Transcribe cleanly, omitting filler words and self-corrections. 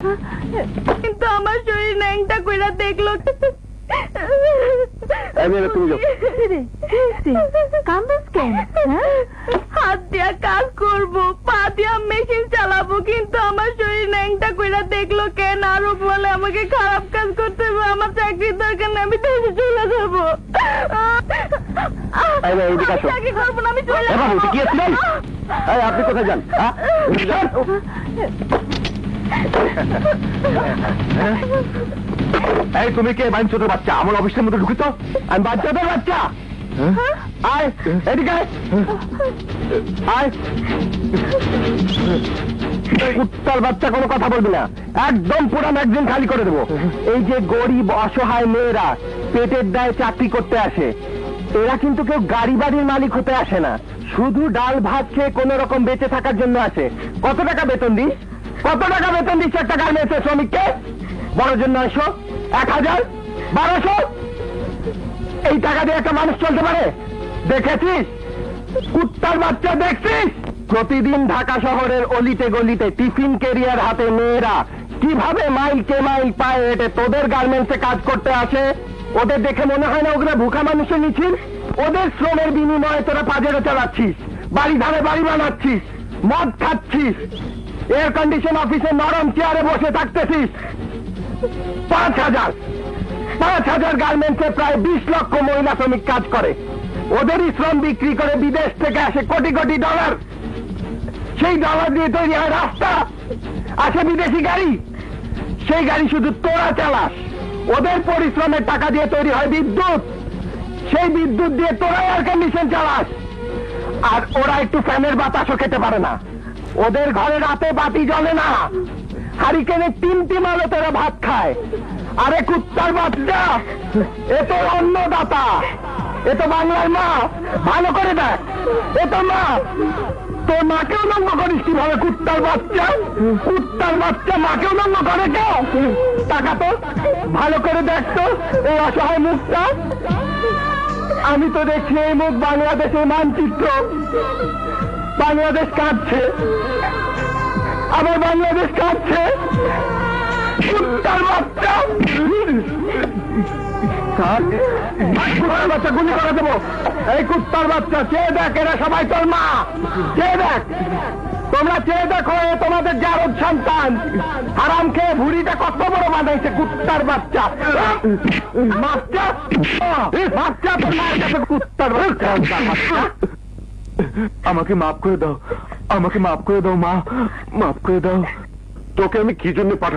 কিন্তু আমার শরীর ন্যাংটা কইরা দেখলো। হাত দিয়া কাজ করবো, পা দিয়া মেশিন চালাবো, কিন্তু আমার শরীর ন্যাংটা কইরা দেখলো কেন? আরো বলে আমাকে খারাপ কাজ করতে হবে, আমার চাকরির দরকার নেই, আমি দেশে চলে যাবো। চাকরি করবো না, আমি চলে যাবো। আপনি কোথায় যান? এই তুমি কে? বাইনচোদের বাচ্চা, আমার অফিসের মধ্যে ঢুকিত? আমি বাচ্চাদের বাচ্চা। আয় এদিকে আয়। কুত্তার বাচ্চা, কোনো কথা বলবি না, একদম পুরা ম্যাগজিন খালি করে দেবো। এই যে গরিব অসহায় মেয়েরা পেটের দায়ে চাকরি করতে আসে, এরা কিন্তু কেউ গাড়ি বাড়ির মালিক হতে আসে না, শুধু ডাল ভাত খেয়ে কোন রকম বেঁচে থাকার জন্য আসে। কত টাকা বেতন দিস? কত টাকা বেতন দিস একটা গার্মেন্টসের শ্রমিককে? বড় জন্য 900, 1000, 1200, এই টাকা দিয়ে একটা মানুষ চলতে পারে? দেখেছিস কুত্তার বাচ্চা? দেখছিস প্রতিদিন ঢাকা শহরের অলিতে গলিতে টিফিন ক্যারিয়ার হাতে মেয়েরা কিভাবে মাইল কে মাইল পায়ে হেঁটে তোদের গার্মেন্টসে কাজ করতে আসে? ওদের দেখে মনে হয় না ওগুলো ভুখা মানুষের মিছিল? ওদের শ্রমের বিনিময়ে তোরা পাজেরো চালাচ্ছিস, বাড়ি ধারে বাড়ি বানাচ্ছিস, মদ খাচ্ছিস, এয়ার কন্ডিশন অফিসে নরম চেয়ারে বসে থাকতেছিস। 5,000 গার্মেন্টসে প্রায় 20 লক্ষ মহিলা শ্রমিক কাজ করে। ওদেরই শ্রম বিক্রি করে বিদেশ থেকে আসে কোটি কোটি ডলার। সেই ডলার দিয়ে তৈরি হয় রাস্তা, আসে বিদেশি গাড়ি, সেই গাড়ি শুধু তোরা চালাস। ওদের পরিশ্রমের টাকা দিয়ে তৈরি হয় বিদ্যুৎ, সেই বিদ্যুৎ দিয়ে তোরা এয়ার কন্ডিশন চালাস। আর ওরা একটু ফ্যানের বাতাসও খেতে পারে না। ওদের ঘরে রাতে বাতি জ্বলে না, হারিকেনের টিম আলো তোরা ভাত খায়। আরে কুত্তার বাচ্চা, এ তো অন্নদাতা, এ তো বাংলার মা। ভালো করে দেখ, এ তো মা। তোর মাকেও লঙ্ঘ করিস কিভাবে? কুত্তার বাচ্চা, কুত্তার বাচ্চা, মাকেও লঙ্ঘ করে কেউ? টাকা তো ভালো করে দেখতো এই অসহায় মুখটা। আমি তো দেখছি এই মুখ বাংলাদেশের মানচিত্র। বাংলাদেশ কাঁদছে, আবার বাংলাদেশ কাঁদছে। কুত্তার বাচ্চা, বাচ্চা গুলি করে দেবো। এই কুত্তার বাচ্চা, চেয়ে দেখ, এরা সবাই তোর মা। চেয়ে দেখ, তোমরা চেয়ে দেখো, এ তোমাদের জারদ সন্তান। হারাম খেয়ে ভুড়িটা কত বড় বানাইছে কুত্তার বাচ্চা। বাচ্চা বাচ্চা, তোর মায়ের কাছে কুত্তার বাচ্চা। আমাকে মাফ করে দাও, আমাকে মাফ করে দাও মা, মাফ করে দাও। তোকে আমি কি জন্য পাঠাবো?